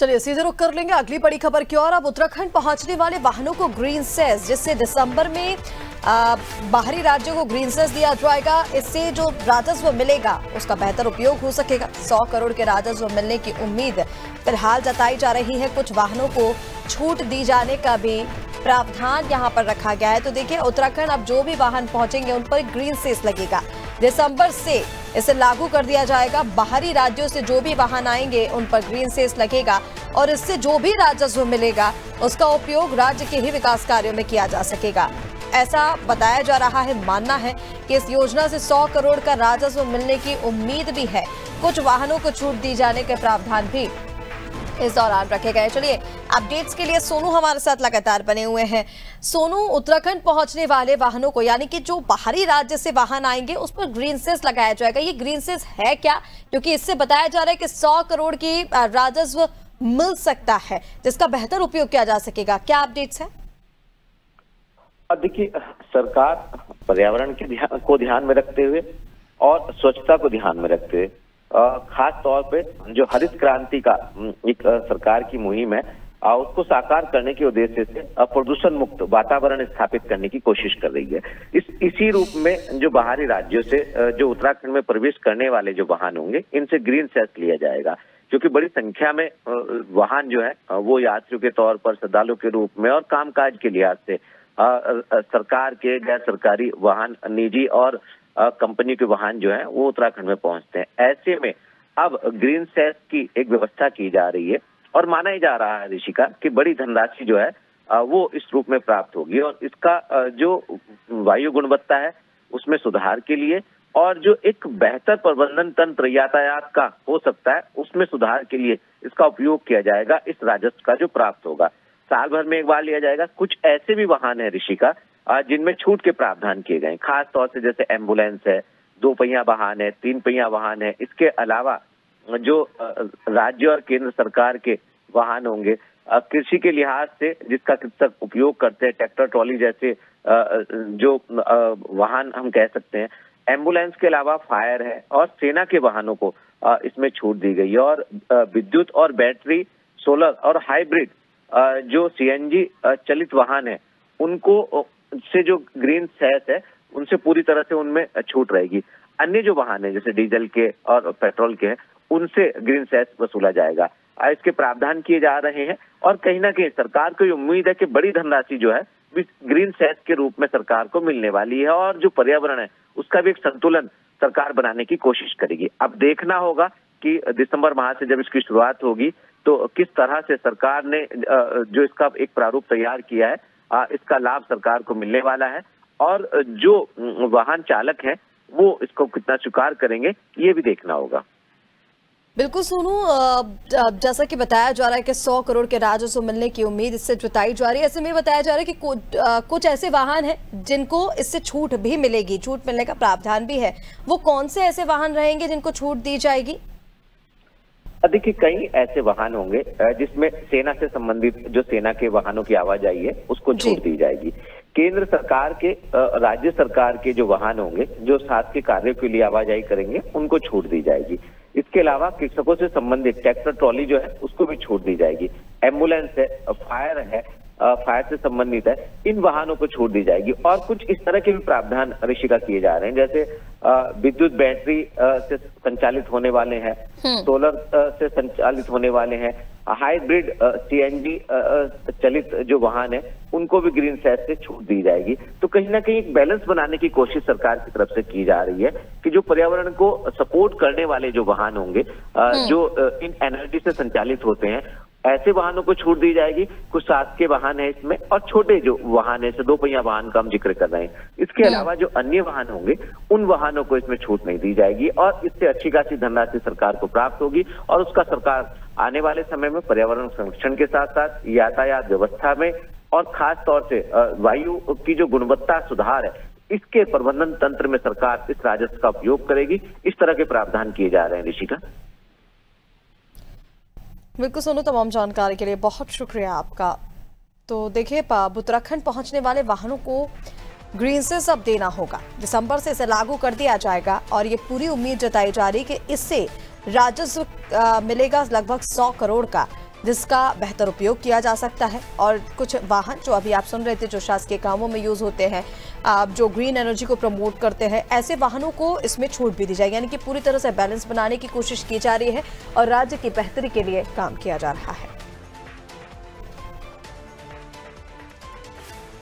चलिए सीधे रुक कर लेंगे अगली बड़ी खबर की ओर। अब उत्तराखंड पहुंचने वाले वाहनों को ग्रीन सेस, जिससे दिसंबर में बाहरी राज्यों को ग्रीन सेस दिया जाएगा। इससे जो राजस्व मिलेगा उसका बेहतर उपयोग हो सकेगा। 100 करोड़ के राजस्व मिलने की उम्मीद फिलहाल जताई जा रही है। कुछ वाहनों को छूट दी जाने का भी प्रावधान यहां पर रखा गया है। तो देखिए, उत्तराखंड अब जो भी वाहन पहुंचेंगे उन पर ग्रीन सेस लगेगा। दिसंबर से इसे लागू कर दिया जाएगा। बाहरी राज्यों से जो भी वाहन आएंगे उन पर ग्रीन सेस लगेगा और इससे जो भी राजस्व मिलेगा उसका उपयोग राज्य के ही विकास कार्यों में किया जा सकेगा। ऐसा बताया जा रहा है। मानना है कि इस योजना से 100 करोड़ का राजस्व मिलने की उम्मीद भी है। कुछ वाहनों को छूट दी जाने के प्रावधान भी इस दौरान रखे गए। चलिए, अपडेट्स के लिए सोनू हमारे साथ लगातार बने हुए हैं। सोनू, उत्तराखंड पहुंचने वाले वाहनों को, यानी कि जो बाहरी राज्य से वाहन आएंगे उस पर ग्रीन सेस लगाया जाएगा। ये ग्रीन सेस है क्या? क्योंकि इससे बताया जा रहा है कि 100 करोड़ की राजस्व मिल सकता है जिसका बेहतर उपयोग किया जा सकेगा। क्या अपडेट्स है? देखिए, सरकार पर्यावरण के को ध्यान में रखते हुए और स्वच्छता को ध्यान में रखते हुए खास तौर पे जो हरित क्रांति का एक सरकार की मुहिम है उसको साकार करने के उद्देश्य से प्रदूषण मुक्त वातावरण स्थापित करने की कोशिश कर रही है। इसी रूप में जो बाहरी राज्यों से जो उत्तराखंड में प्रवेश करने वाले जो वाहन होंगे इनसे ग्रीन सेस लिया जाएगा, क्योंकि बड़ी संख्या में वाहन जो है वो यात्रियों के तौर पर, श्रद्धालुओं के रूप में और कामकाज के लिहाज से सरकार के, गैर सरकारी वाहन, निजी और कंपनी के वाहन जो है वो उत्तराखंड में पहुंचते हैं। ऐसे में अब ग्रीन सेस की एक व्यवस्था की जा रही है और माना ही जा रहा है ऋषिका कि बड़ी धनराशि जो है वो इस रूप में प्राप्त होगी और इसका जो वायु गुणवत्ता है उसमें सुधार के लिए और जो एक बेहतर प्रबंधन तंत्र यातायात का हो सकता है उसमें सुधार के लिए इसका उपयोग किया जाएगा। इस राजस्व का जो प्राप्त होगा साल भर में एक बार लिया जाएगा। कुछ ऐसे भी वाहन है ऋषिका जिनमें छूट के प्रावधान किए गए, खास तौर से जैसे एम्बुलेंस है, 2 पहिया वाहन है, 3 पहिया वाहन है। इसके अलावा जो राज्य और केंद्र सरकार के वाहन होंगे, कृषि के लिहाज से जिसका कृषक उपयोग करते हैं, ट्रैक्टर ट्रॉली जैसे जो वाहन हम कह सकते हैं। एम्बुलेंस के अलावा फायर है और सेना के वाहनों को इसमें छूट दी गई है और विद्युत और बैटरी, सोलर और हाइब्रिड जो सीएनजी चलित वाहन है उनको से जो ग्रीन सेस है उनसे पूरी तरह से उनमें छूट रहेगी। अन्य जो वाहन है जैसे डीजल के और पेट्रोल के हैं उनसे ग्रीन सेस वसूला जाएगा। इसके प्रावधान किए जा रहे हैं और कहीं ना कहीं सरकार को ये उम्मीद है कि बड़ी धनराशि जो है ग्रीन सेस के रूप में सरकार को मिलने वाली है और जो पर्यावरण है उसका भी एक संतुलन सरकार बनाने की कोशिश करेगी। अब देखना होगा कि दिसंबर माह से जब इसकी शुरुआत होगी तो किस तरह से सरकार ने जो इसका एक प्रारूप तैयार किया है इसका लाभ सरकार को मिलने वाला है और जो वाहन चालक हैं वो इसको कितना स्वीकार करेंगे ये भी देखना होगा। बिल्कुल सोनू, जैसा कि बताया जा रहा है कि 100 करोड़ के राजस्व मिलने की उम्मीद इससे जताई जा रही है। ऐसे में बताया जा रहा है कि कुछ ऐसे वाहन हैं जिनको इससे छूट भी मिलेगी, छूट मिलने का प्रावधान भी है। वो कौन से ऐसे वाहन रहेंगे जिनको छूट दी जाएगी? देखिए, कई ऐसे वाहन होंगे जिसमें सेना से संबंधित जो सेना के वाहनों की आवाजाही है उसको छूट दी जाएगी। केंद्र सरकार के, राज्य सरकार के जो वाहन होंगे जो शासकीय कार्यों के लिए आवाजाही करेंगे उनको छूट दी जाएगी। इसके अलावा कृषकों से संबंधित ट्रैक्टर ट्रॉली जो है उसको भी छूट दी जाएगी। एम्बुलेंस है, फायर है, फायर से संबंधित है, इन वाहनों को छूट दी जाएगी। और कुछ इस तरह के भी प्रावधान ऋषिका किए जा रहे हैं जैसे विद्युत बैटरी से संचालित होने वाले हैं, सोलर से संचालित होने वाले हैं, हाइब्रिड सीएनजी चलित जो वाहन है उनको भी ग्रीन सेस से छूट दी जाएगी। तो कहीं ना कहीं एक बैलेंस बनाने की कोशिश सरकार की तरफ से की जा रही है कि जो पर्यावरण को सपोर्ट करने वाले जो वाहन होंगे जो इन एनर्जी से संचालित होते हैं ऐसे वाहनों को छूट दी जाएगी। कुछ शासकीय वाहन है इसमें और छोटे जो वाहन है, 2 पहिया वाहन का हम जिक्र कर रहे हैं। इसके अलावा जो अन्य वाहन होंगे उन वाहनों को इसमें छूट नहीं दी जाएगी और इससे अच्छी खासी धनराशि सरकार को प्राप्त होगी और उसका सरकार आने वाले समय में पर्यावरण संरक्षण के साथ साथ यातायात व्यवस्था में और खास तौर से वायु की जो गुणवत्ता सुधार है इसके प्रबंधन तंत्र में सरकार इस राजस्व का उपयोग करेगी। इस तरह के प्रावधान किए जा रहे हैं ऋषिका। बिल्कुल सोनू, तमाम जानकारी के लिए बहुत शुक्रिया आपका। तो देखिए, उत्तराखंड पहुंचने वाले वाहनों को ग्रीन सेस अब देना होगा। दिसंबर से इसे लागू कर दिया जाएगा और ये पूरी उम्मीद जताई जा रही कि इससे राजस्व मिलेगा लगभग 100 करोड़ का, जिसका बेहतर उपयोग किया जा सकता है। और कुछ वाहन जो अभी आप सुन रहे थे, जो शासकीय कामों में यूज होते हैं, जो ग्रीन एनर्जी को प्रमोट करते हैं, ऐसे वाहनों को इसमें छूट भी दी जाएगी। यानी कि पूरी तरह से बैलेंस बनाने की कोशिश की जा रही है और राज्य की बेहतरी के लिए काम किया जा रहा है।